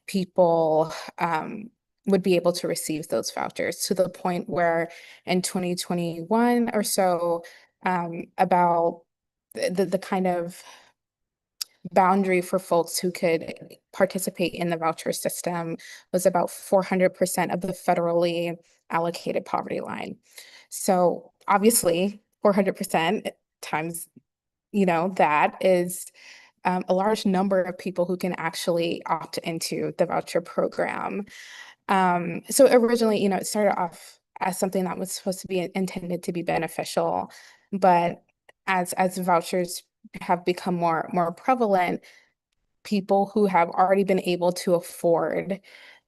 people would be able to receive those vouchers, to the point where in 2021 or so, about the kind of boundary for folks who could participate in the voucher system was about 400% of the federally allocated poverty line. So obviously, 400% times, that is a large number of people who can actually opt into the voucher program. So originally, it started off as something that was supposed to be intended to be beneficial, but as vouchers have become more prevalent, people who have already been able to afford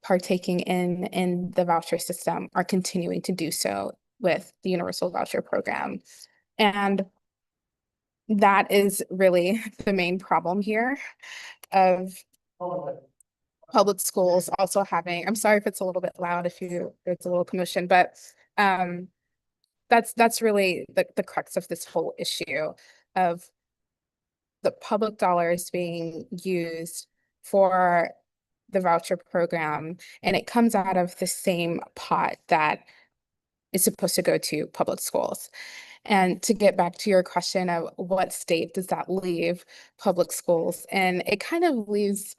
partaking in the voucher system are continuing to do so with the universal voucher program. And that is really the main problem here of public schools also having, I'm sorry if it's a little bit loud, if there's a little commotion, but um that's really the crux of this whole issue of the public dollars being used for the voucher program, and it comes out of the same pot that is supposed to go to public schools. And to get back to your question of what state does that leave public schools, and it kind of leaves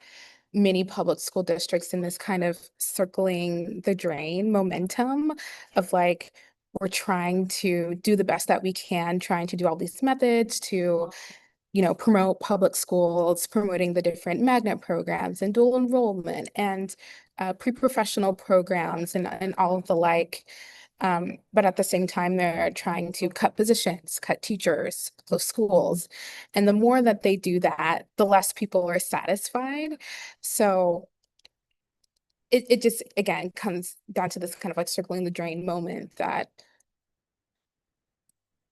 many public school districts in this kind of circling the drain momentum of like, we're trying to do the best that we can, trying to do all these methods to promote public schools, promoting the different magnet programs and dual enrollment and pre-professional programs and all of the like. But at the same time, they're trying to cut positions, cut teachers, close schools. And the more that they do that, the less people are satisfied. So it just, again, comes down to this kind of like circling the drain moment that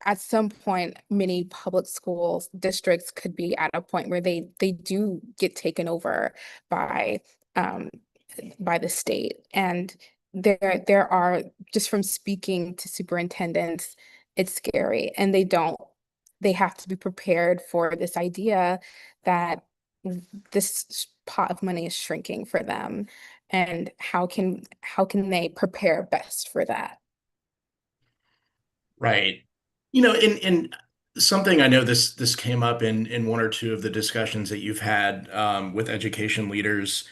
at some point, many public schools districts could be at a point where they do get taken over by um by the state. And there are, just from speaking to superintendents, it's scary. And they have to be prepared for this idea that this pot of money is shrinking for them. And how can they prepare best for that? Right. And something I know this came up in one or two of the discussions that you've had with education leaders.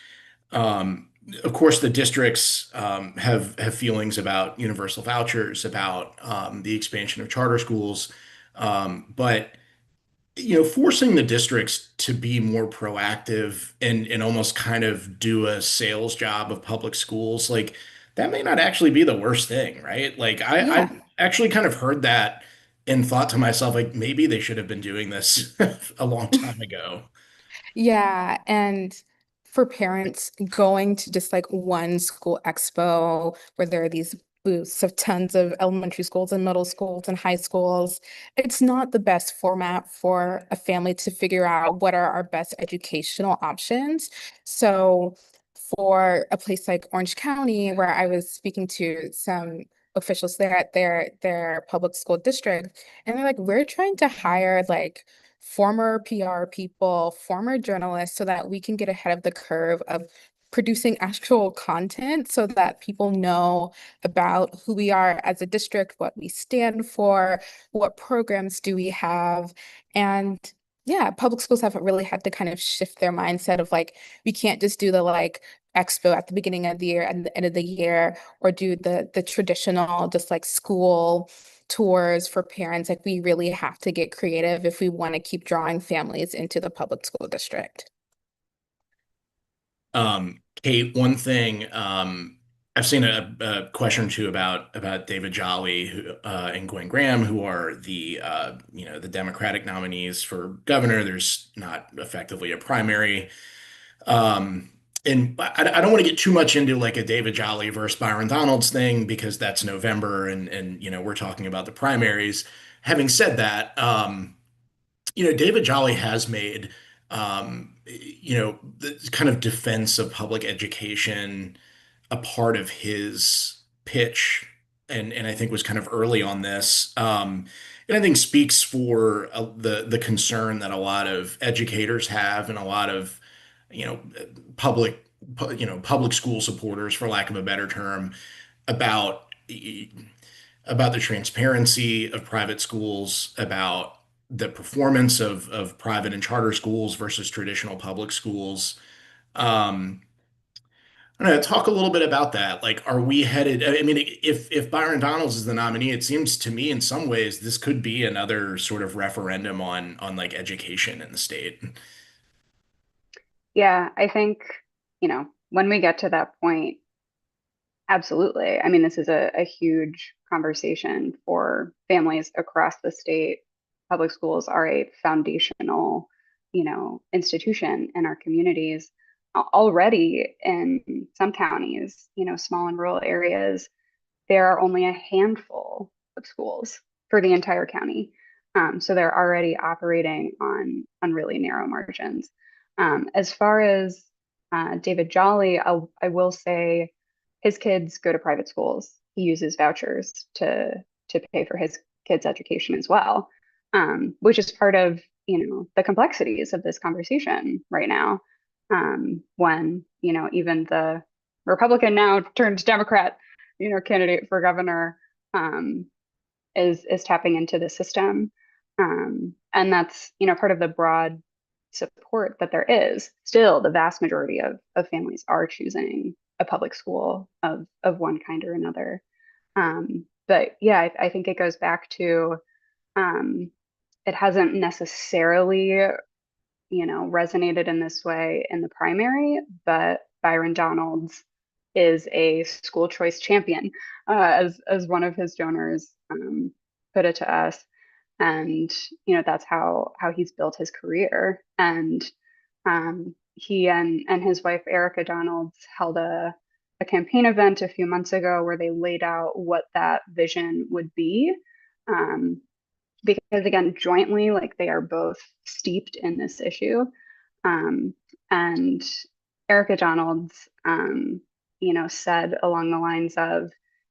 Um, of course, the districts have feelings about universal vouchers, about the expansion of charter schools, but forcing the districts to be more proactive and almost kind of do a sales job of public schools, like that may not actually be the worst thing, right? Like I Yeah. actually kind of heard that and thought to myself, like maybe they should have been doing this a long time ago. Yeah, and for parents going to just like one school expo where there are these booths of tons of elementary schools and middle schools and high schools, it's not the best format for a family to figure out what are our best educational options. So for a place like Orange County, where I was speaking to some officials there at their public school district, and they're like, we're trying to hire like former PR people, former journalists, so that we can get ahead of the curve of producing actual content so that people know about who we are as a district, what we stand for, what programs do we have. And yeah, public schools haven't really had to kind of shift their mindset of like, we can't just do the like expo at the beginning of the year and the end of the year, or do the traditional just like school tours for parents. Like, we really have to get creative if we want to keep drawing families into the public school district. Kate, one thing I've seen a question or two about David Jolly and Gwen Graham, who are the Democratic nominees for governor. There's not effectively a primary. Um, and I don't want to get too much into like a David Jolly versus Byron Donalds thing because that's November and we're talking about the primaries. Having said that, David Jolly has made the kind of defense of public education a part of his pitch, and I think was kind of early on this. And I think speaks for the concern that a lot of educators have and a lot of public public school supporters, for lack of a better term, about about the transparency of private schools, about the performance of private and charter schools versus traditional public schools. Um, I don't know, talk a little bit about that. Like, are we headed? I mean, if Byron Donalds is the nominee, it seems to me in some ways this could be another sort of referendum on like education in the state. Yeah, I think, when we get to that point, absolutely. I mean, this is a huge conversation for families across the state. Public schools are a foundational, institution in our communities. Already in some counties, small and rural areas, there are only a handful of schools for the entire county. So they're already operating on really narrow margins. As far as David Jolly, I will say his kids go to private schools. He uses vouchers to pay for his kids' education as well, which is part of the complexities of this conversation right now. When even the Republican now turned Democrat candidate for governor um, is tapping into the system, and that's part of the broad support that there is. Still, the vast majority of families are choosing a public school of one kind or another. But yeah, I think it goes back to um, it hasn't necessarily resonated in this way in the primary, but Byron Donalds is a school choice champion, as one of his donors put it to us. And that's how he's built his career. And he and his wife Erica Donalds held a campaign event a few months ago where they laid out what that vision would be. Um, because again, jointly, like they are both steeped in this issue. Um, and Erica Donalds, said along the lines of,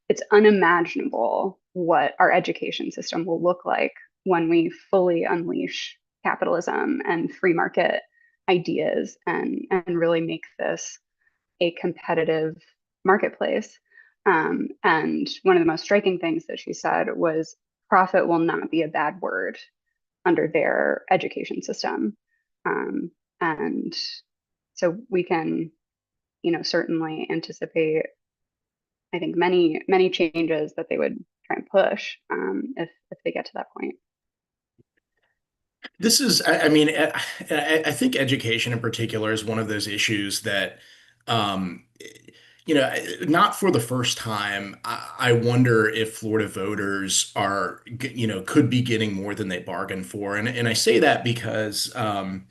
it's unimaginable what our education system will look like when we fully unleash capitalism and free market ideas and really make this a competitive marketplace. And one of the most striking things that she said was profit will not be a bad word under their education system. Um, and so we can, certainly anticipate, I think, many changes that they would try and push if they get to that point. This is, I mean, I think education in particular is one of those issues that, um, not for the first time, I wonder if Florida voters are, could be getting more than they bargained for. And I say that because, and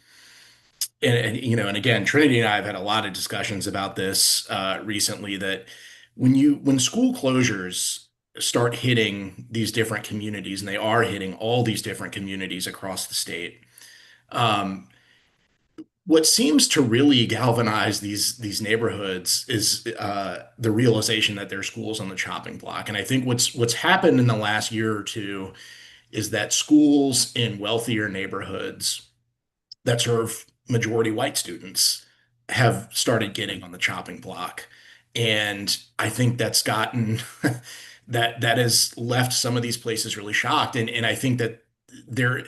again, Trinity and I have had a lot of discussions about this recently, that when school closures start hitting these different communities, and they are hitting all these different communities across the state, um, what seems to really galvanize these neighborhoods is the realization that there are schools on the chopping block. And I think what's happened in the last year or two is that schools in wealthier neighborhoods that serve majority white students have started getting on the chopping block. And I think that's gotten that has left some of these places really shocked. And I think that there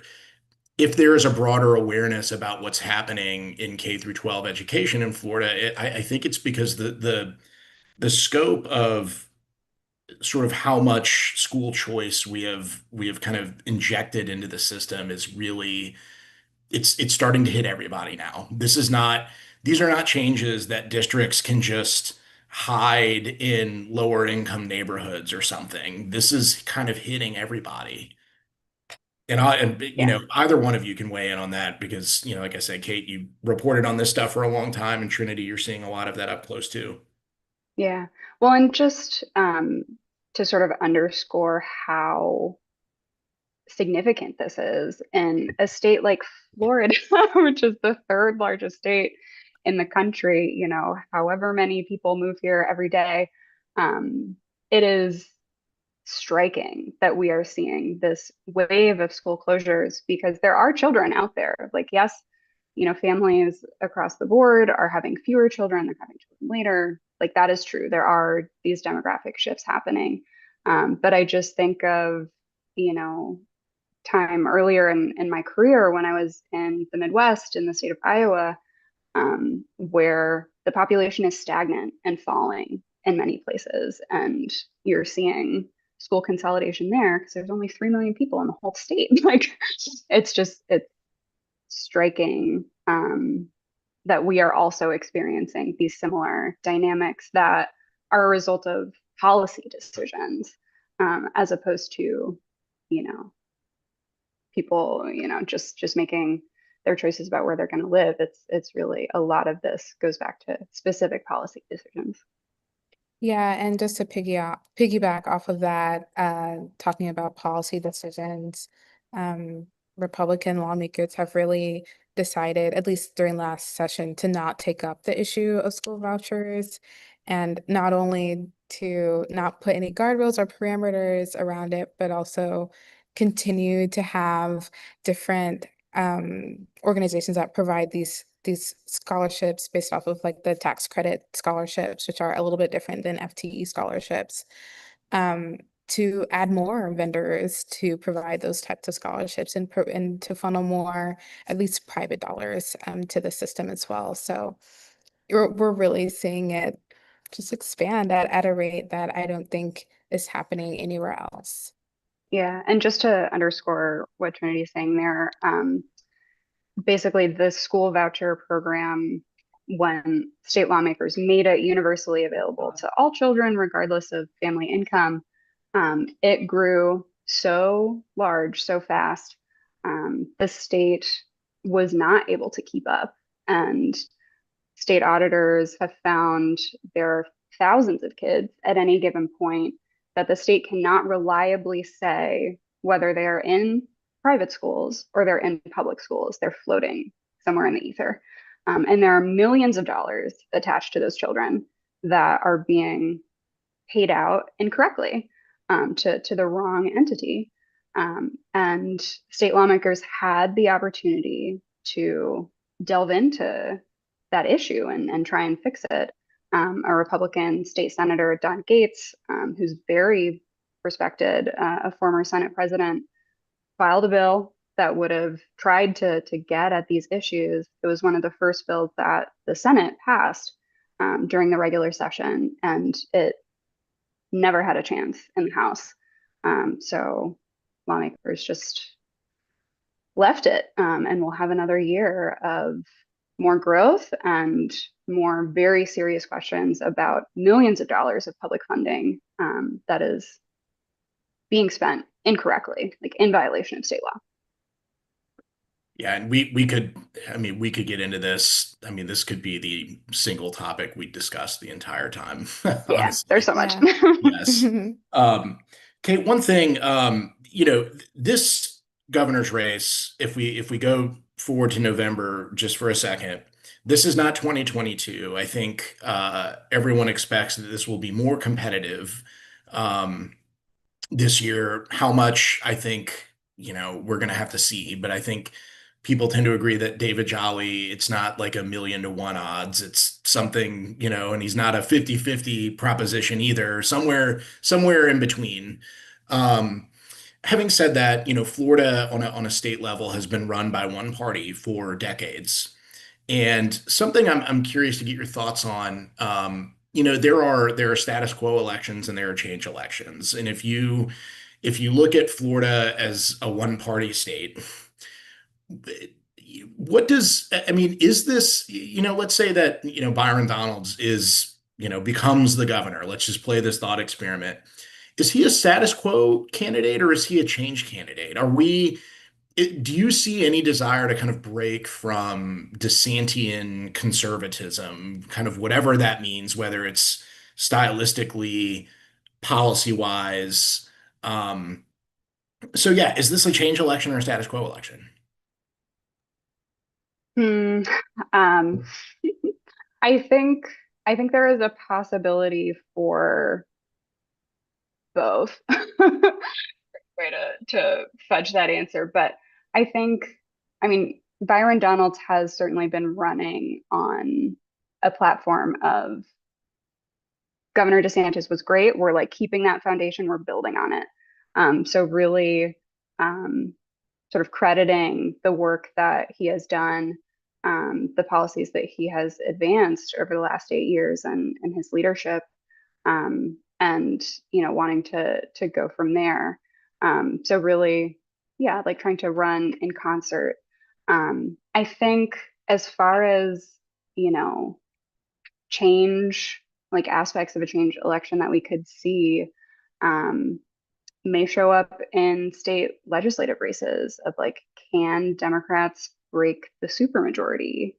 if there is a broader awareness about what's happening in K through 12 education in Florida, I think it's because the scope of sort of how much school choice we have kind of injected into the system is really it's starting to hit everybody now. These are not changes that districts can just hide in lower income neighborhoods or something. This is kind of hitting everybody. Yeah. Either one of you can weigh in on that because, like I said, Kate, you reported on this stuff for a long time, and Trinity, you're seeing a lot of that up close too. Yeah. Well, and just to sort of underscore how significant this is in a state like Florida, which is the third largest state in the country, however many people move here every day, it is striking that we are seeing this wave of school closures because there are children out there. Like, yes, families across the board are having fewer children, they're having children later, like that is true. There are these demographic shifts happening. But I just think of, you know, time earlier in my career when I was in the Midwest in the state of Iowa, where the population is stagnant and falling in many places. And you're seeing school consolidation there because there's only 3 million people in the whole state. Like it's striking that we are also experiencing these similar dynamics that are a result of policy decisions, as opposed to, you know, people, you know, just making their choices about where they're going to live. It's really a lot of this goes back to specific policy decisions. Yeah, and just to piggyback off of that, talking about policy decisions, um, Republican lawmakers have really decided, at least during last session, to not take up the issue of school vouchers, and not only to not put any guardrails or parameters around it, but also continue to have different organizations that provide these scholarships based off of like the tax credit scholarships, which are a little bit different than FTE scholarships, um, to add more vendors to provide those types of scholarships and to funnel more, at least private dollars, to the system as well. So we're really seeing it just expand at a rate that I don't think is happening anywhere else. Yeah, and just to underscore what Trinity is saying there, basically the school voucher program, when state lawmakers made it universally available to all children, regardless of family income, it grew so large, so fast. The state was not able to keep up. And state auditors have found there are thousands of kids at any given point that the state cannot reliably say whether they are in private schools or they're in public schools. They're floating somewhere in the ether. And there are millions of dollars attached to those children that are being paid out incorrectly, to the wrong entity. And state lawmakers had the opportunity to delve into that issue and try and fix it. A Republican state senator, Don Gates, who's very respected, a former Senate president, filed a bill that would have tried to get at these issues. It was one of the first bills that the Senate passed during the regular session, and it never had a chance in the House. So lawmakers just left it, and we'll have another year of more growth and more very serious questions about millions of dollars of public funding that is being spent incorrectly, like in violation of state law. Yeah, and we could, I mean, we could get into this. I mean, this could be the single topic we discuss the entire time, Yeah, there's honestly. so much. Yeah. Yes. Okay, one thing, this governor's race, if we go forward to November just for a second, this is not 2022. I think everyone expects that this will be more competitive this year. How much, I think, we're going to have to see, but I think people tend to agree that David Jolly, it's not like 1,000,000 to 1 odds. It's something, and he's not a 50-50 proposition either, somewhere in between. Um, Having said that, Florida on a state level has been run by one party for decades. And something I'm curious to get your thoughts on, there are status quo elections and there are change elections. And if you look at Florida as a one party state, I mean, is this, let's say that, Byron Donalds becomes the governor. Let's just play this thought experiment. Is he a status quo candidate or is he a change candidate? Do you see any desire to kind of break from DeSantian conservatism, kind of whatever that means, whether it's stylistically, policy-wise? Um, so yeah, is this a change election or a status quo election? Hmm. Um, I think I think there is a possibility for both. Way to fudge that answer, but I think, I mean, Byron Donalds has certainly been running on a platform of Governor DeSantis was great. We're like keeping that foundation, we're building on it. So really um, sort of crediting the work that he has done, the policies that he has advanced over the last 8 years and his leadership, and wanting to go from there. So really, yeah, like trying to run in concert. I think as far as you know change, like aspects of a change election that we could see, um, may show up in state legislative races of like, can Democrats break the supermajority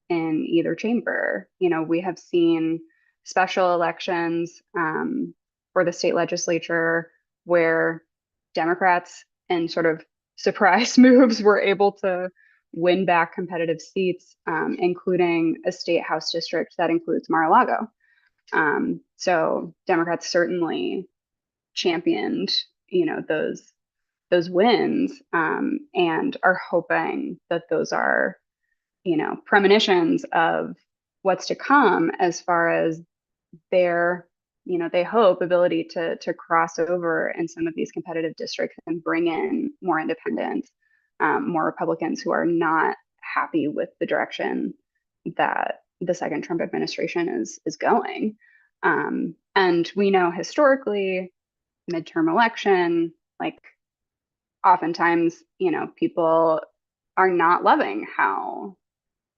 in either chamber? We have seen special elections for the state legislature where Democrats in sort of surprise moves were able to win back competitive seats, including a state house district that includes Mar-a-Lago. So Democrats certainly championed, those wins, and are hoping that those are, premonitions of what's to come as far as their, they hope ability to cross over in some of these competitive districts and bring in more independents, more Republicans who are not happy with the direction that the second Trump administration is going. And we know historically, midterm election, like oftentimes, people are not loving how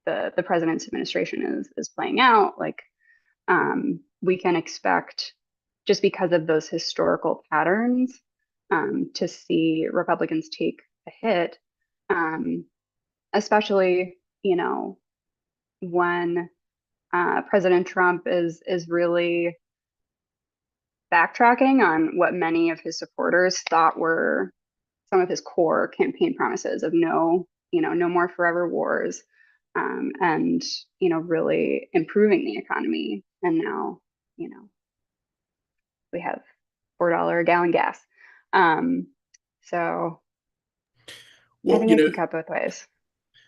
the president's administration is playing out. Like we can expect, just because of those historical patterns, to see Republicans take a hit, um, especially when President Trump is really backtracking on what many of his supporters thought were some of his core campaign promises of no more forever wars, and really improving the economy. And now, we have $4 a gallon gas. Um, so I Well, think it can cut both ways.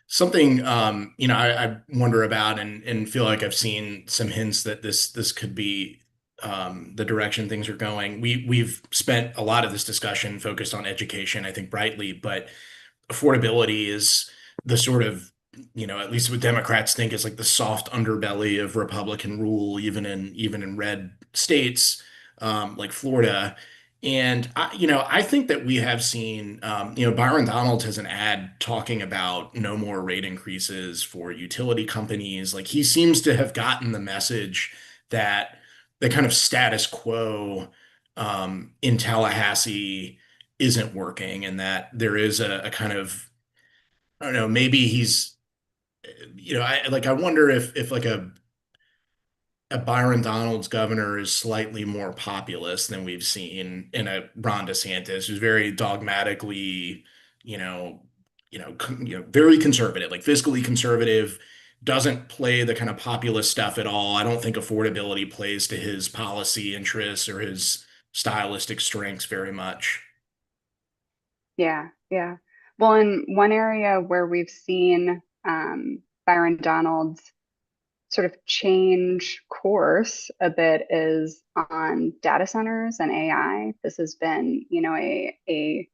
something I wonder about and feel like I've seen some hints that this could be the direction things are going. We've spent a lot of this discussion focused on education, I think rightly, but affordability is the sort of, at least what Democrats think is like the soft underbelly of Republican rule, even in red states like Florida. And I think that we have seen, Byron Donalds has an ad talking about no more rate increases for utility companies. Like he seems to have gotten the message that the kind of status quo in Tallahassee isn't working, and that there is a kind of, I don't know, maybe he's, I wonder if like a Byron Donalds governor is slightly more populist than we've seen in a Ron DeSantis, who's very dogmatically, you know, very conservative, like fiscally conservative, doesn't play the kind of populist stuff at all. I don't think affordability plays to his policy interests or his stylistic strengths very much. Yeah, yeah. Well, in one area where we've seen Byron Donalds sort of change course a bit is on data centers and AI. This has been, a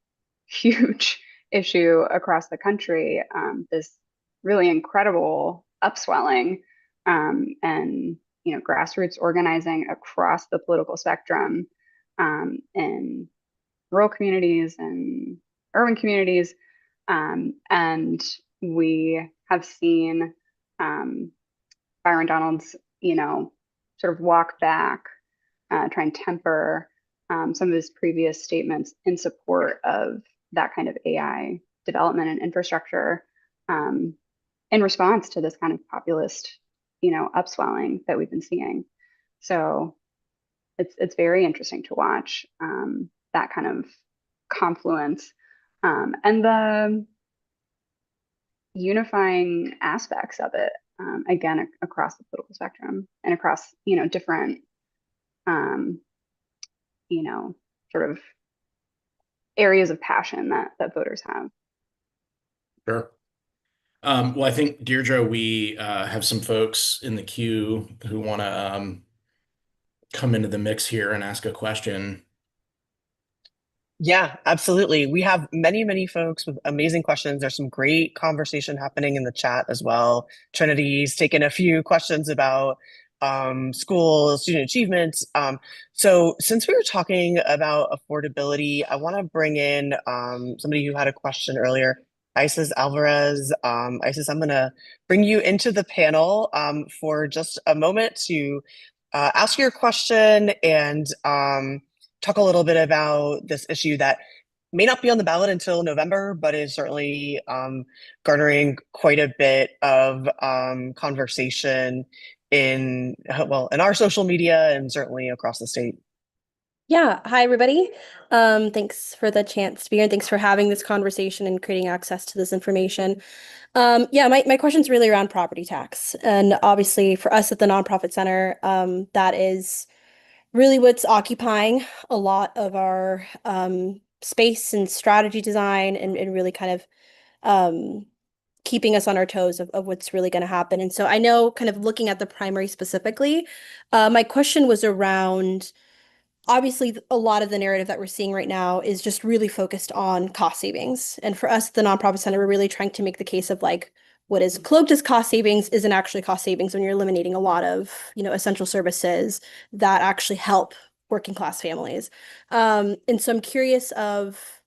huge issue across the country. This really incredible upswelling, and grassroots organizing across the political spectrum, in rural communities and urban communities, and we have seen um, Byron Donalds, sort of walk back, try and temper some of his previous statements in support of that kind of AI development and infrastructure, um, in response to this kind of populist, upswelling that we've been seeing. So it's very interesting to watch, that kind of confluence, and the unifying aspects of it, again, across the political spectrum and across different, um, you know sort of areas of passion that voters have. Sure. Well, I think, Deirdre, we have some folks in the queue who want to come into the mix here and ask a question. Yeah, absolutely. We have many, many folks with amazing questions. There's some great conversation happening in the chat as well. Trinity's taken a few questions about school student achievement. So since we were talking about affordability, I want to bring in somebody who had a question earlier, Isis Alvarez. Isis, I'm going to bring you into the panel for just a moment to ask your question and talk a little bit about this issue that may not be on the ballot until November, but is certainly garnering quite a bit of conversation in, well, in our social media and certainly across the state. Yeah, hi everybody. Thanks for the chance to be here, and thanks for having this conversation and creating access to this information. Yeah, my question's really around property tax. And obviously for us at the Nonprofit Center, that is really what's occupying a lot of our space and strategy design and really kind of keeping us on our toes of what's really going to happen. And so I know kind of looking at the primary specifically, my question was around obviously a lot of the narrative that we're seeing right now is just really focused on cost savings. And for us at the Nonprofit Center, we're really trying to make the case of like what is cloaked as cost savings isn't actually cost savings when you're eliminating a lot of, essential services that actually help working class families. And so I'm curious of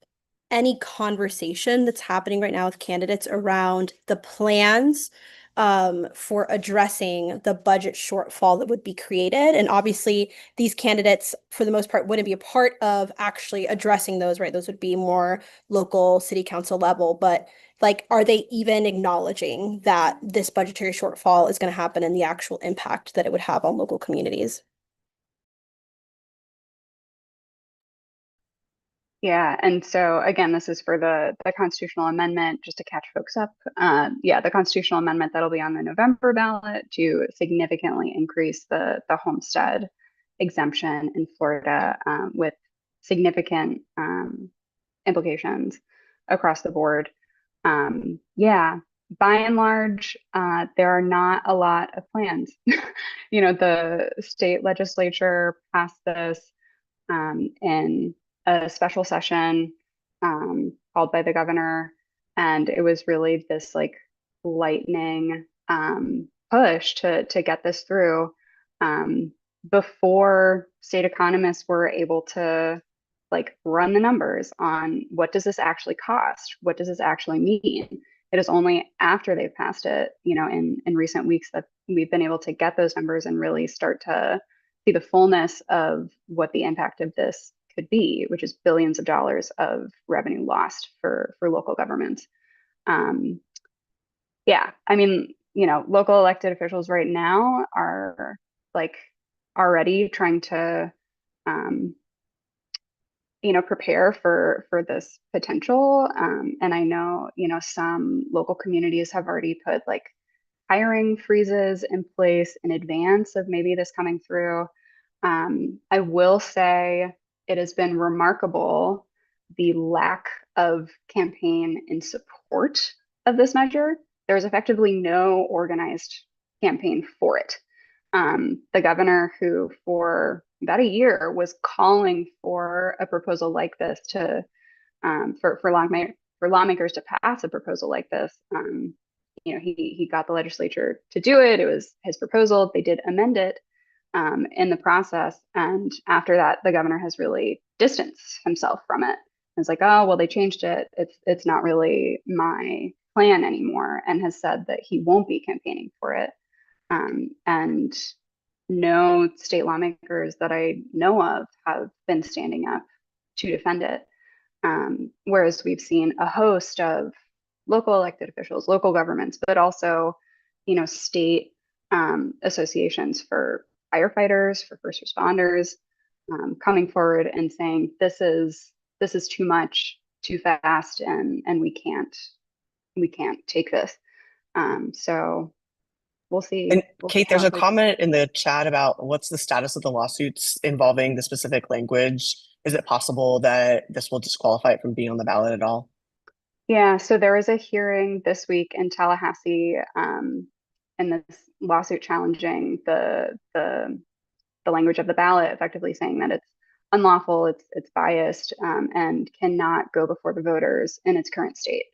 any conversation that's happening right now with candidates around the plans for addressing the budget shortfall that would be created. And obviously, these candidates, for the most part, wouldn't be a part of actually addressing those, right? Those would be more local city council level. But like, are they even acknowledging that this budgetary shortfall is going to happen and the actual impact that it would have on local communities? Yeah, and so again, this is for the constitutional amendment, just to catch folks up. Yeah, the constitutional amendment that'll be on the November ballot to significantly increase the homestead exemption in Florida, with significant implications across the board. Yeah, by and large, there are not a lot of plans. The state legislature passed this in a special session called by the governor. And it was really this like lightning push to get this through before state economists were able to like run the numbers on what does this actually cost? What does this actually mean? It is only after they've passed it, in recent weeks that we've been able to get those numbers and really start to see the fullness of what the impact of this could be, which is billions of dollars of revenue lost for local governments. Yeah, I mean, local elected officials right now are like already trying to um, prepare for this potential. And I know, some local communities have already put like hiring freezes in place in advance of maybe this coming through. I will say it has been remarkable the lack of campaign in support of this measure. There's effectively no organized campaign for it. The governor, who for about a year was calling for a proposal like this to for lawmakers to pass a proposal like this, he got the legislature to do it. It was his proposal. They did amend it in the process, and after that, the governor has really distanced himself from it. It's like, oh well, they changed it. It's not really my plan anymore, and has said that he won't be campaigning for it. And no state lawmakers that I know of have been standing up to defend it. Whereas we've seen a host of local elected officials, local governments, but also, state associations for firefighters, for first responders, coming forward and saying this is too much, too fast, and we can't take this. So we'll see. And We'll see Kate, how there's it a plays. comment in the chat about what's the status of the lawsuits involving the specific language. Is it possible that this will disqualify it from being on the ballot at all? Yeah, so there was a hearing this week in Tallahassee, in this lawsuit challenging the the language of the ballot, effectively saying that it's unlawful, it's biased, and cannot go before the voters in its current state.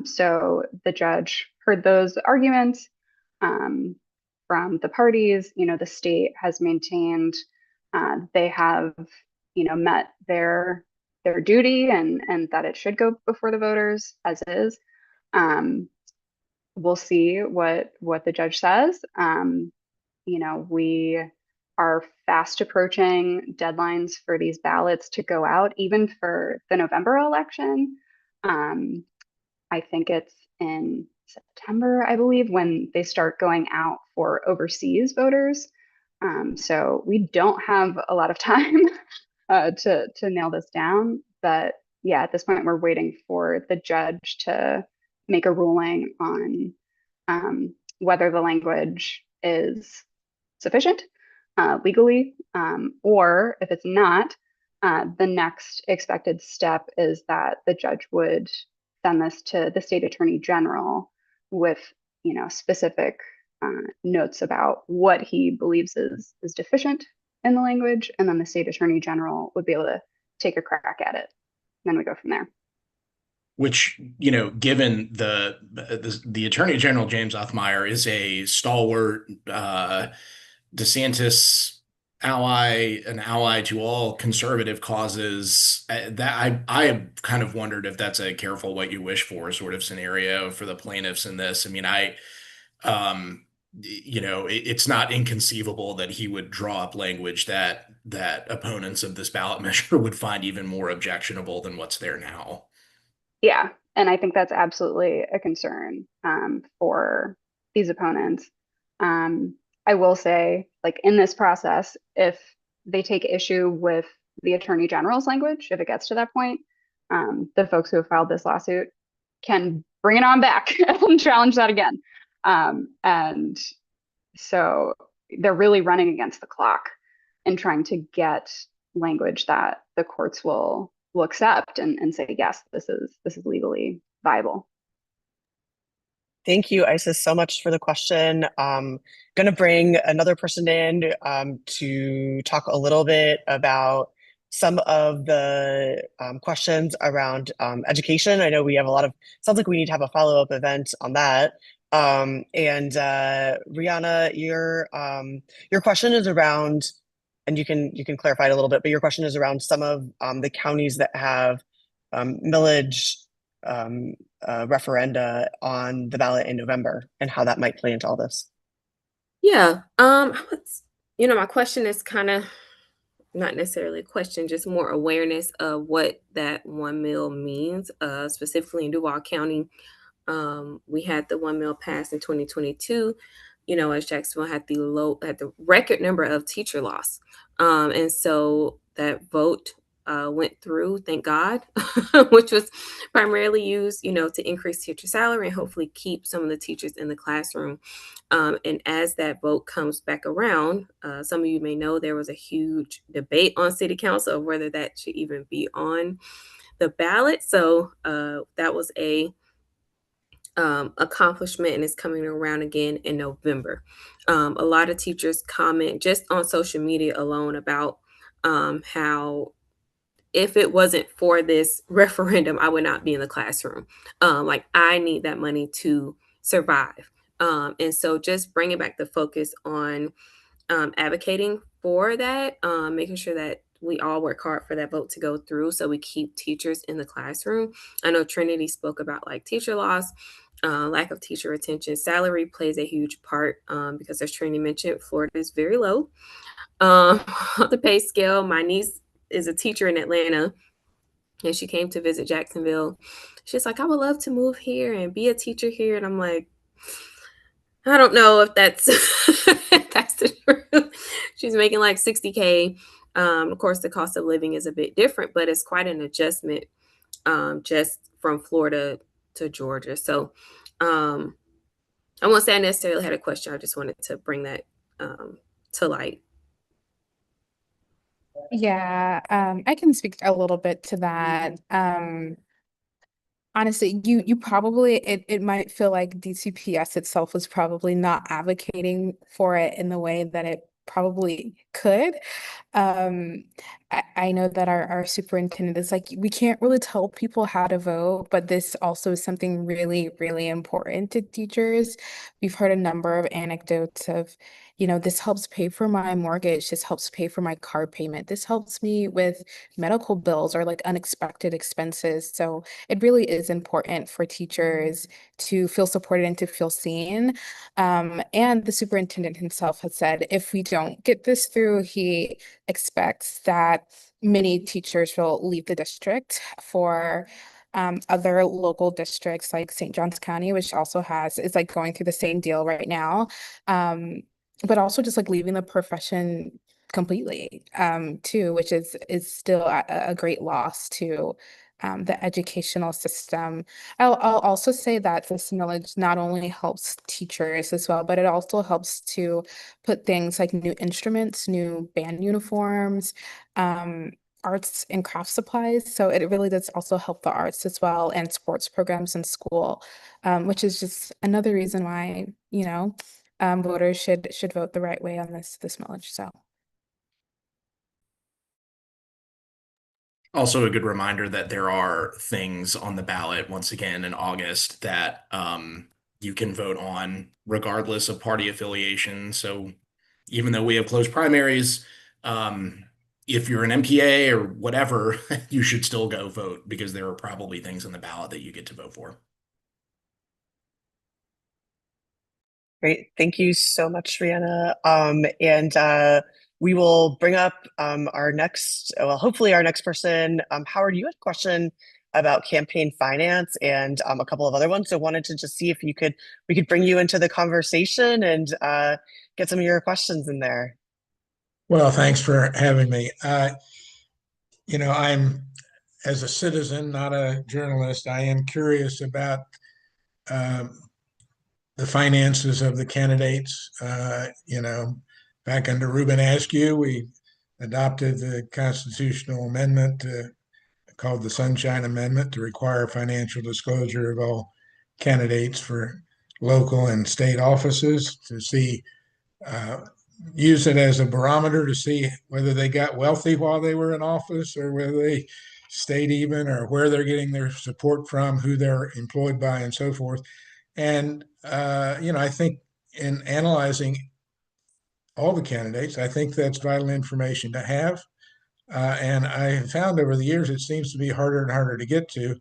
So the judge heard those arguments from the parties. The state has maintained they have, met their duty, and that it should go before the voters as is. We'll see what the judge says. We are fast approaching deadlines for these ballots to go out, even for the November election. I think it's in September, I believe, when they start going out for overseas voters. So we don't have a lot of time to nail this down. But yeah, at this point, we're waiting for the judge to make a ruling on whether the language is sufficient legally, or if it's not, the next expected step is that the judge would send this to the state attorney general with, specific notes about what he believes is deficient in the language, and then the state attorney general would be able to take a crack at it. And then we go from there. Which, given the Attorney General James Othmeyer is a stalwart DeSantis ally, an ally to all conservative causes, that I have kind of wondered if that's a careful what you wish for sort of scenario for the plaintiffs in this. I mean, it's not inconceivable that he would draw up language that opponents of this ballot measure would find even more objectionable than what's there now. Yeah, and I think that's absolutely a concern for these opponents. I will say, like, in this process, if they take issue with the attorney general's language, if it gets to that point, the folks who have filed this lawsuit can bring it on back and challenge that again. And so they're really running against the clock and trying to get language that the courts will accept and say, yes, this is legally viable. Thank you, Isis, so much for the question. Going to bring another person in to talk a little bit about some of the questions around education. I know we have sounds like we need to have a follow-up event on that. And Rihanna, your question is around, and you can clarify it a little bit, but your question is around some of the counties that have millage referenda on the ballot in November and how that might play into all this. Yeah. My question is kind of not necessarily a question, just more awareness of what that 1 mil means, specifically in Duval County. We had the 1 mil passed in 2022, as Jacksonville had the record number of teacher loss. And so that vote went through, thank God, which was primarily used, to increase teacher salary and hopefully keep some of the teachers in the classroom. And as that vote comes back around, some of you may know there was a huge debate on city council of whether that should even be on the ballot. So that was a accomplishment, and it's coming around again in November. A lot of teachers comment just on social media alone about how if it wasn't for this referendum, I would not be in the classroom. Like, I need that money to survive. And so just bringing back the focus on advocating for that, making sure that we all work hard for that vote to go through so we keep teachers in the classroom. I know Trinity spoke about like teacher loss, lack of teacher retention. Salary plays a huge part because, as Trinity mentioned, Florida is very low on the pay scale. My niece is a teacher in Atlanta, and she came to visit Jacksonville. She's like, I would love to move here and be a teacher here. And I'm like, I don't know if that's if that's the truth. She's making like $60K. Of course, the cost of living is a bit different, but it's quite an adjustment just from Florida to Georgia. So I won't say I necessarily had a question. I just wanted to bring that to light. Yeah, I can speak a little bit to that. Honestly, you probably it might feel like DCPS itself was probably not advocating for it in the way that it probably could. I know that our superintendent is like, we can't really tell people how to vote, but this also is something really, really important to teachers. We've heard a number of anecdotes of, this helps pay for my mortgage, this helps pay for my car payment, this helps me with medical bills or like unexpected expenses. So it really is important for teachers to feel supported and to feel seen. And the superintendent himself has said, if we don't get this through, he expects that many teachers will leave the district for other local districts like St. Johns County, which also is like going through the same deal right now. But also just like leaving the profession completely, too, which is still a great loss to the educational system. I'll also say that this millage not only helps teachers as well, but it also helps to put things like new instruments, new band uniforms, arts and craft supplies. So it really does also help the arts as well and sports programs in school, which is just another reason why, voters should vote the right way on this millage. So. Also, a good reminder that there are things on the ballot once again in August that you can vote on regardless of party affiliation. So even though we have closed primaries, if you're an MPA or whatever, you should still go vote because there are probably things on the ballot that you get to vote for. Great. Thank you so much, Rihanna. And we will bring up hopefully our next person. Howard, you had a question about campaign finance and a couple of other ones. So wanted to just see if we could bring you into the conversation and get some of your questions in there. Well, thanks for having me. I'm, as a citizen, not a journalist, I am curious about um, the finances of the candidates. Back under Reuben Askew, we adopted the constitutional amendment called the Sunshine Amendment to require financial disclosure of all candidates for local and state offices to see uh, use it as a barometer to see whether they got wealthy while they were in office or whether they stayed even or where they're getting their support from, who they're employed by, and so forth. And, I think in analyzing all the candidates, I think that's vital information to have. And I have found over the years it seems to be harder and harder to get to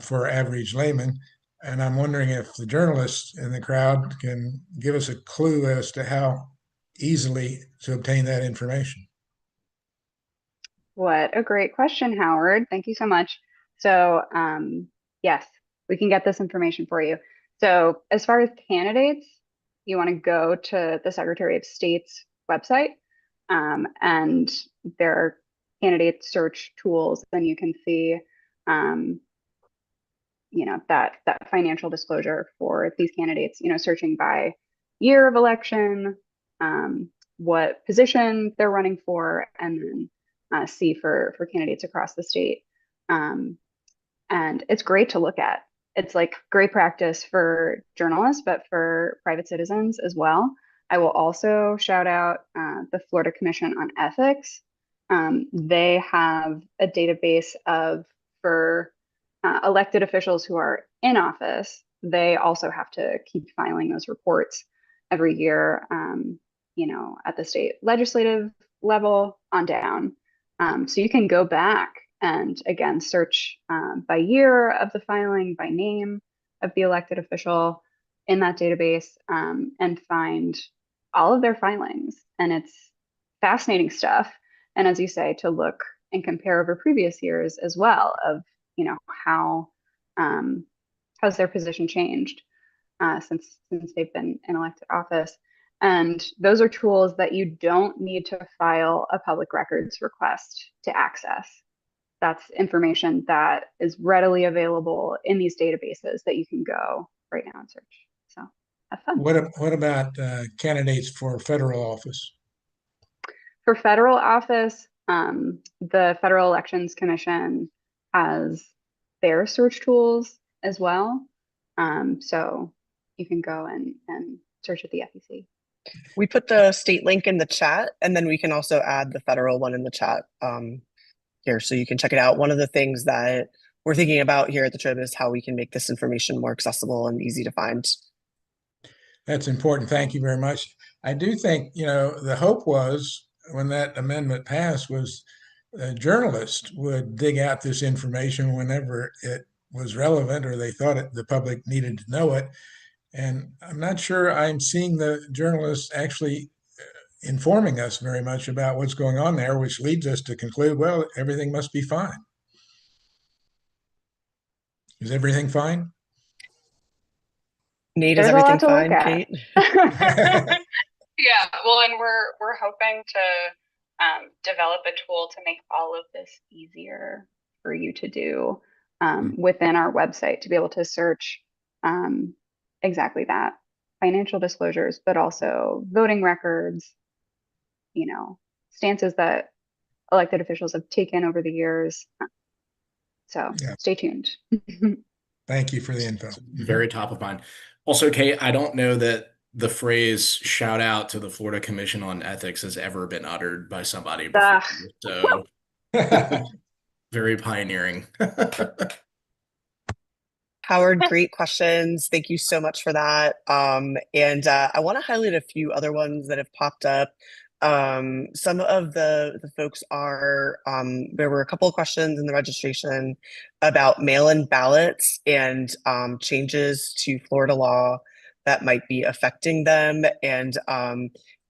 for average laymen. And I'm wondering if the journalists in the crowd can give us a clue as to how easily to obtain that information. What a great question, Howard. Thank you so much. So, yes, we can get this information for you. So, as far as candidates, you want to go to the Secretary of State's website, and there are candidate search tools. Then you can see, that financial disclosure for these candidates. Searching by year of election, what position they're running for, and then see for candidates across the state. And it's great to look at. It's like great practice for journalists, but for private citizens as well. I will also shout out the Florida Commission on Ethics. They have a database for elected officials who are in office. They also have to keep filing those reports every year, at the state legislative level on down. So you can go back and again search by year of the filing, by name of the elected official in that database, and find all of their filings. And it's fascinating stuff. And as you say, to look and compare over previous years as well of, how how's their position changed since they've been in elected office. And those are tools that you don't need to file a public records request to access. That's information that is readily available in these databases that you can go right now and search. So have fun. What about candidates for federal office? For federal office, the Federal Elections Commission has their search tools as well. So you can go and search at the FEC. We put the state link in the chat, and then we can also add the federal one in the chat here, so you can check it out. One of the things that we're thinking about here at the Trib is how we can make this information more accessible and easy to find. That's important. Thank you very much. I do think, the hope was when that amendment passed was journalists would dig out this information whenever it was relevant or they thought the public needed to know it. And I'm not sure I'm seeing the journalists actually informing us very much about what's going on there, which leads us to conclude, well, everything must be fine. Is everything fine? Nate, is There's a everything lot to look fine, at. Kate? Yeah, well, and we're hoping to develop a tool to make all of this easier for you to do within our website, to be able to search exactly that, financial disclosures, but also voting records, stances that elected officials have taken over the years. So Yeah. stay tuned. Thank you for the info. Very top of mind. Also, Kate, I don't know that the phrase shout out to the Florida Commission on Ethics has ever been uttered by somebody before. So very pioneering. Howard, great questions. Thank you so much for that. And I want to highlight a few other ones that have popped up. Some of the folks are, there were a couple of questions in the registration about mail-in ballots and changes to Florida law that might be affecting them. And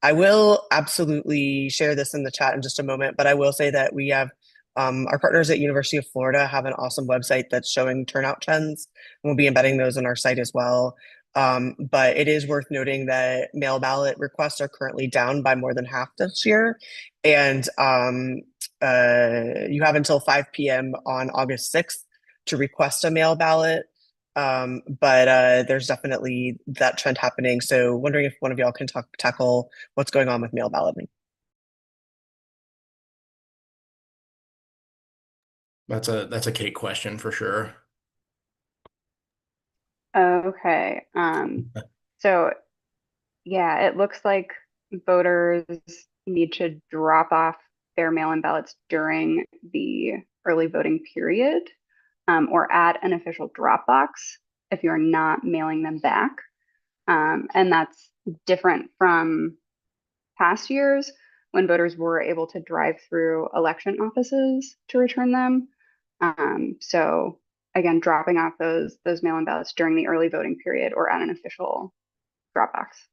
I will absolutely share this in the chat in just a moment, but I will say that we have our partners at University of Florida have an awesome website that's showing turnout trends. We'll be embedding those on our site as well. But it is worth noting that mail ballot requests are currently down by more than half this year. And you have until 5 p.m. on August 6th to request a mail ballot. But there's definitely that trend happening. So wondering if one of y'all can tackle what's going on with mail balloting. That's a Kate question for sure. Okay. So yeah, it looks like voters need to drop off their mail-in ballots during the early voting period, or at an official drop box if you're not mailing them back. And that's different from past years when voters were able to drive through election offices to return them. So again, dropping off those mail-in ballots during the early voting period or at an official drop box.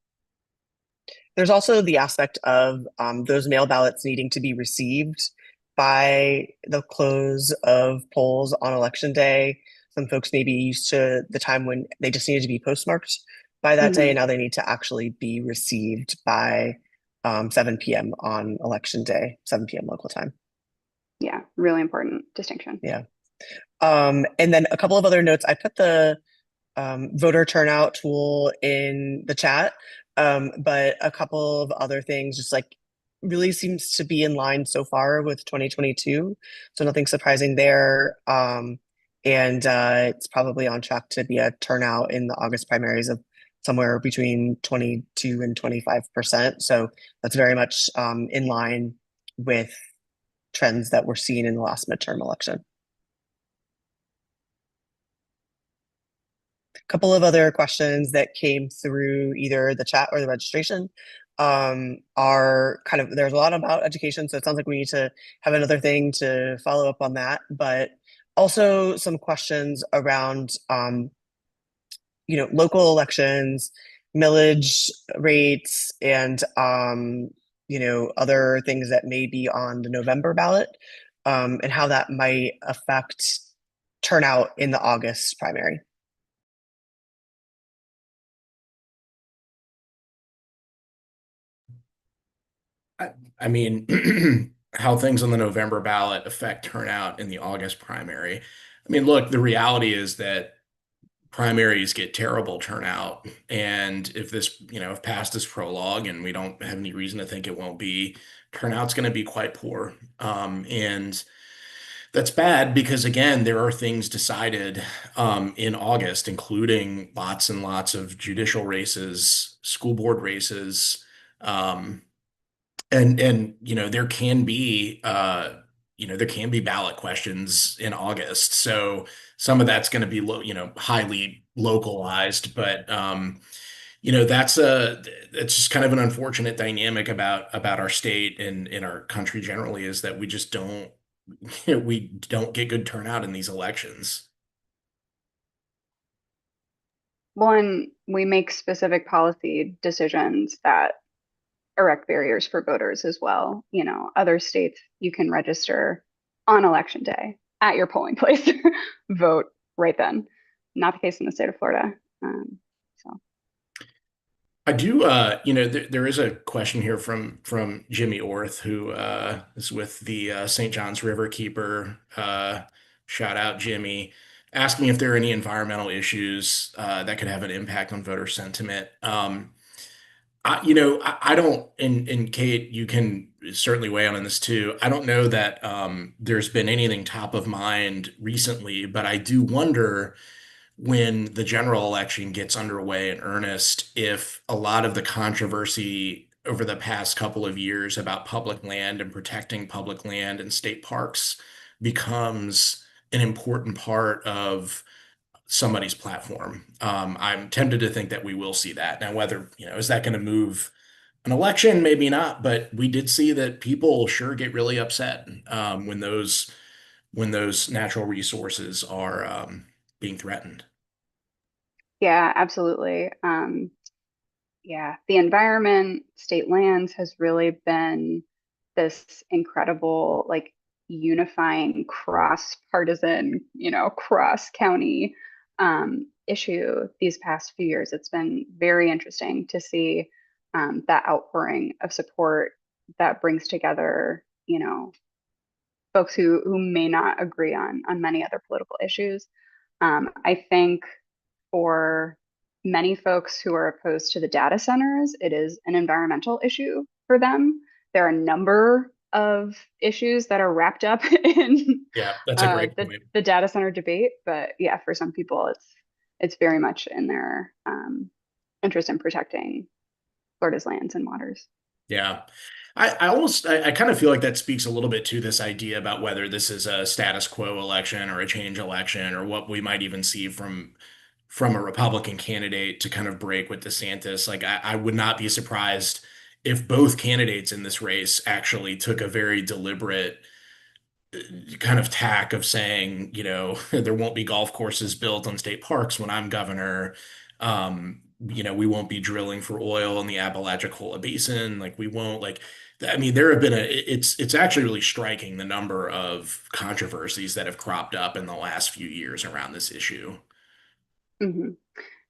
There's also the aspect of those mail ballots needing to be received by the close of polls on election day. Some folks may be used to the time when they just needed to be postmarked by that day, and now they need to actually be received by 7 p.m. on election day, 7 p.m. local time. Yeah, really important distinction. Yeah. And then a couple of other notes. I put the voter turnout tool in the chat, but a couple of other things just like really seems to be in line so far with 2022. So nothing surprising there. And it's probably on track to be a turnout in the August primaries of somewhere between 22 and 25%. So that's very much in line with trends that we're seeing in the last midterm election. Couple of other questions that came through either the chat or the registration are kind of, there's a lot about education, so it sounds like we need to have another thing to follow up on that, but also some questions around local elections, millage rates, and other things that may be on the November ballot, and how that might affect turnout in the August primary. I mean, how things on the November ballot affect turnout in the August primary. I mean, look, the reality is that primaries get terrible turnout. And if if past is prologue and we don't have any reason to think it won't be, turnout's going to be quite poor. And that's bad because, again, there are things decided in August, including lots and lots of judicial races, school board races, And there can be ballot questions in August. So some of that's going to be highly localized, but that's just kind of an unfortunate dynamic about our state and in our country generally, is that we just don't we don't get good turnout in these elections. One, we make specific policy decisions that erect barriers for voters as well. Other states, you can register on election day at your polling place, vote right then. Not the case in the state of Florida. So I do, there is a question here from Jimmy Orth, who is with the St. John's River Keeper. Shout out, Jimmy, asking if there are any environmental issues that could have an impact on voter sentiment. I don't, and Kate, you can certainly weigh in on this too. I don't know that there's been anything top of mind recently, but I do wonder when the general election gets underway in earnest, if a lot of the controversy over the past couple of years about public land and protecting public land and state parks becomes an important part of somebody's platform. I'm tempted to think that we will see that. Now, whether, is that going to move an election? Maybe not, but we did see that people sure get really upset when those natural resources are being threatened. yeah, absolutely. Yeah, the environment, state lands has really been this incredible, like unifying cross-partisan, cross-county issue these past few years. It's been very interesting to see that outpouring of support that brings together, folks who may not agree on many other political issues. I think for many folks who are opposed to the data centers, it is an environmental issue for them. There are a number of issues that are wrapped up in Yeah, that's a great point. the data center debate. But yeah, for some people, it's very much in their interest in protecting Florida's lands and waters. Yeah. I kind of feel like that speaks a little bit to this idea about whether this is a status quo election or a change election, or what we might even see from a Republican candidate to kind of break with DeSantis. Like I would not be surprised if both candidates in this race actually took a very deliberate kind of tack of saying, there won't be golf courses built on state parks when I'm governor. We won't be drilling for oil in the Apalachicola Basin. Like we won't like, I mean, there have been it's actually really striking the number of controversies that have cropped up in the last few years around this issue. Hmm.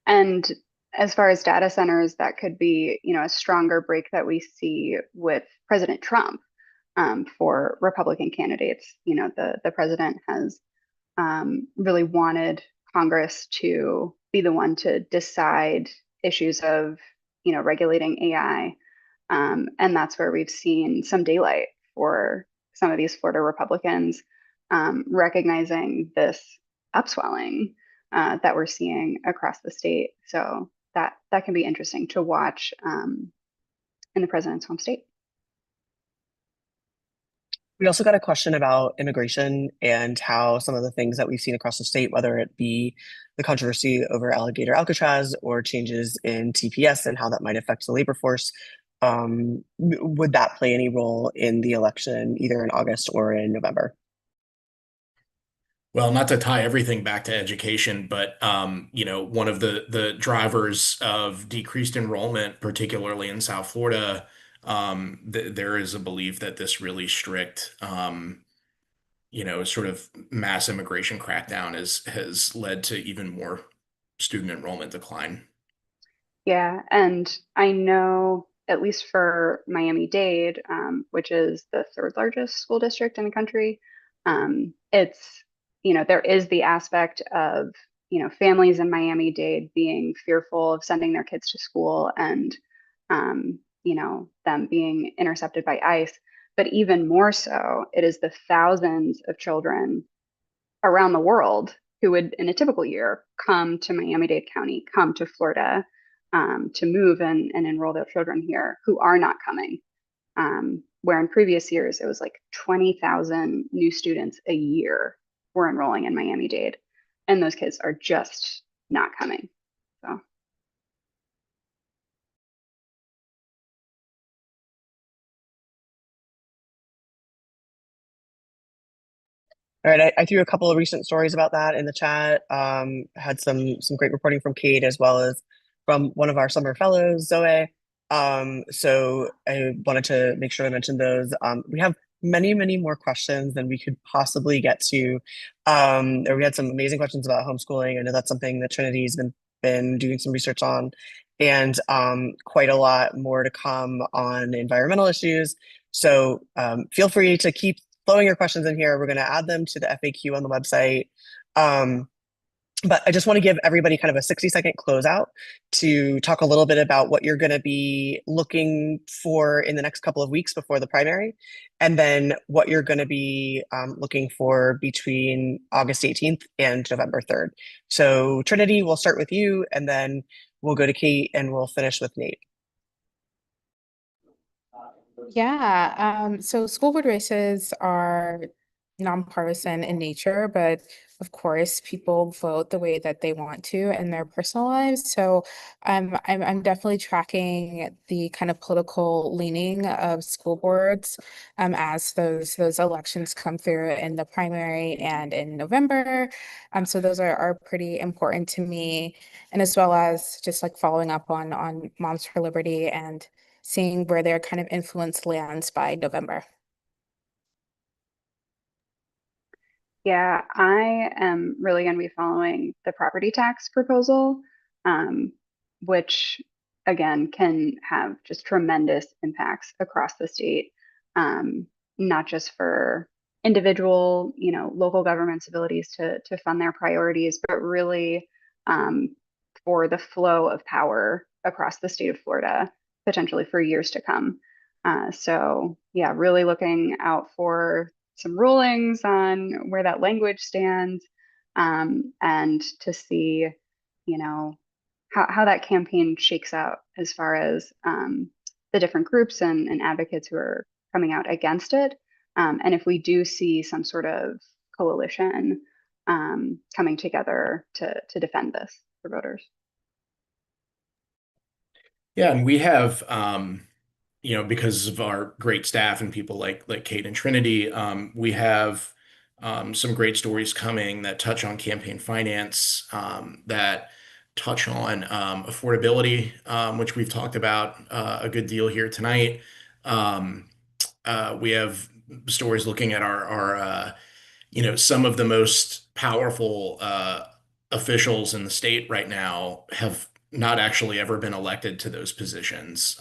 And as far as data centers, that could be, a stronger break that we see with President Trump for Republican candidates. The president has really wanted Congress to be the one to decide issues of, regulating AI. And that's where we've seen some daylight for some of these Florida Republicans recognizing this upswelling that we're seeing across the state. So that can be interesting to watch in the president's home state. We also got a question about immigration and how some of the things that we've seen across the state, whether it be the controversy over alligator Alcatraz or changes in TPS and how that might affect the labor force, would that play any role in the election, either in August or in November? Well, not to tie everything back to education, but one of the drivers of decreased enrollment, particularly in South Florida, there is a belief that this really strict, sort of mass immigration crackdown has led to even more student enrollment decline. Yeah, and I know at least for Miami-Dade, which is the third largest school district in the country, it's, there is the aspect of, families in Miami-Dade being fearful of sending their kids to school and, them being intercepted by ICE. But even more so, it is the thousands of children around the world who would, in a typical year, come to Miami-Dade County, come to Florida to move and enroll their children here who are not coming. Where in previous years, it was like 20,000 new students a year were enrolling in Miami-Dade, and those kids are just not coming. So. All right, I threw a couple of recent stories about that in the chat. Had some great reporting from Kate as well as from one of our summer fellows, Zoe. So I wanted to make sure I mentioned those. We have many more questions than we could possibly get to. We had some amazing questions about homeschooling. I know that's something that Trinity's been doing some research on, and quite a lot more to come on environmental issues. So feel free to keep flowing your questions in here. We're going to add them to the FAQ on the website. But I just want to give everybody kind of a 60-second closeout to talk a little bit about what you're going to be looking for in the next couple of weeks before the primary, and then what you're going to be looking for between August 18th and November 3rd. So Trinity, we'll start with you, and then we'll go to Kate, and we'll finish with Nate. Yeah, so school board races are nonpartisan in nature, but of course, people vote the way that they want to in their personal lives. So I'm definitely tracking the kind of political leaning of school boards as those elections come through in the primary and in November. So those are pretty important to me, and as well as just like following up on Moms for Liberty and seeing where their kind of influence lands by November. Yeah, I am really going to be following the property tax proposal, which again can have just tremendous impacts across the state, not just for individual, local governments' abilities to fund their priorities, but really for the flow of power across the state of Florida, potentially for years to come. So yeah, really looking out for some rulings on where that language stands, and to see, how that campaign shakes out as far as the different groups and advocates who are coming out against it. And if we do see some sort of coalition coming together to defend this for voters. Yeah, and we have because of our great staff and people like Kate and Trinity, we have some great stories coming that touch on campaign finance, that touch on affordability, which we've talked about a good deal here tonight. Um, we have stories looking at our some of the most powerful officials in the state right now have not actually ever been elected to those positions.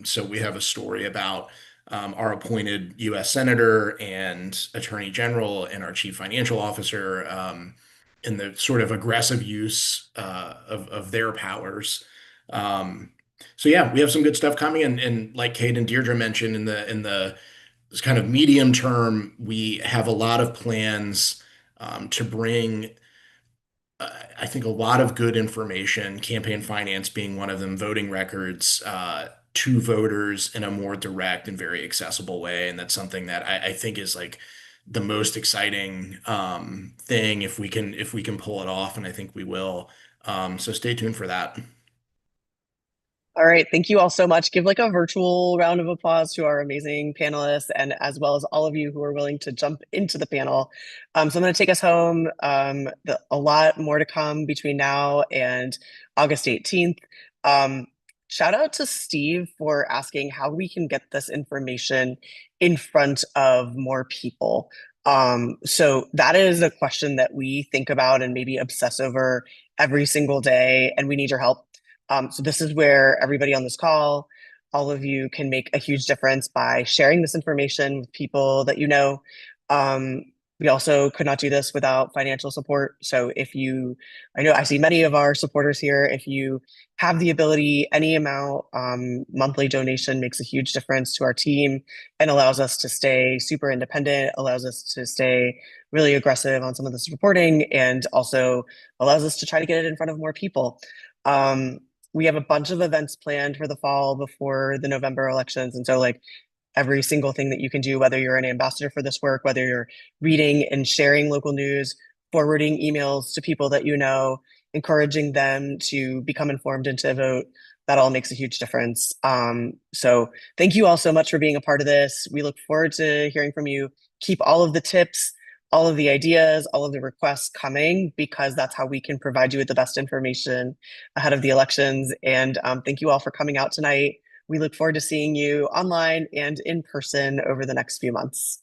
So we have a story about our appointed U.S. Senator and Attorney General and our Chief Financial Officer, in the sort of aggressive use of their powers. So yeah, we have some good stuff coming, and like Kate and Deirdre mentioned, in the this kind of medium term, we have a lot of plans to bring, I think, a lot of good information, campaign finance being one of them, voting records, to voters in a more direct and very accessible way. And that's something that I think is like the most exciting thing if we can pull it off, and I think we will. So stay tuned for that. All right, thank you all so much. Give like a virtual round of applause to our amazing panelists, and as well as all of you who are willing to jump into the panel. So I'm going to take us home. A lot more to come between now and August 18th. Shout out to Steve for asking how we can get this information in front of more people. So that is a question that we think about and maybe obsess over every single day, and we need your help. So this is where everybody on this call, all of you, can make a huge difference by sharing this information with people that you know. We also could not do this without financial support. So I know I see many of our supporters here. If you have the ability, any amount, monthly donation makes a huge difference to our team and allows us to stay super independent, allows us to stay really aggressive on some of this reporting, and also allows us to try to get it in front of more people. We have a bunch of events planned for the fall before the November elections. And so like every single thing that you can do, whether you're an ambassador for this work, whether you're reading and sharing local news, forwarding emails to people that you know, encouraging them to become informed and to vote, that all makes a huge difference. So thank you all so much for being a part of this. We look forward to hearing from you. Keep all of the tips, all of the ideas, all of the requests coming, because that's how we can provide you with the best information ahead of the elections. And thank you all for coming out tonight. We look forward to seeing you online and in person over the next few months.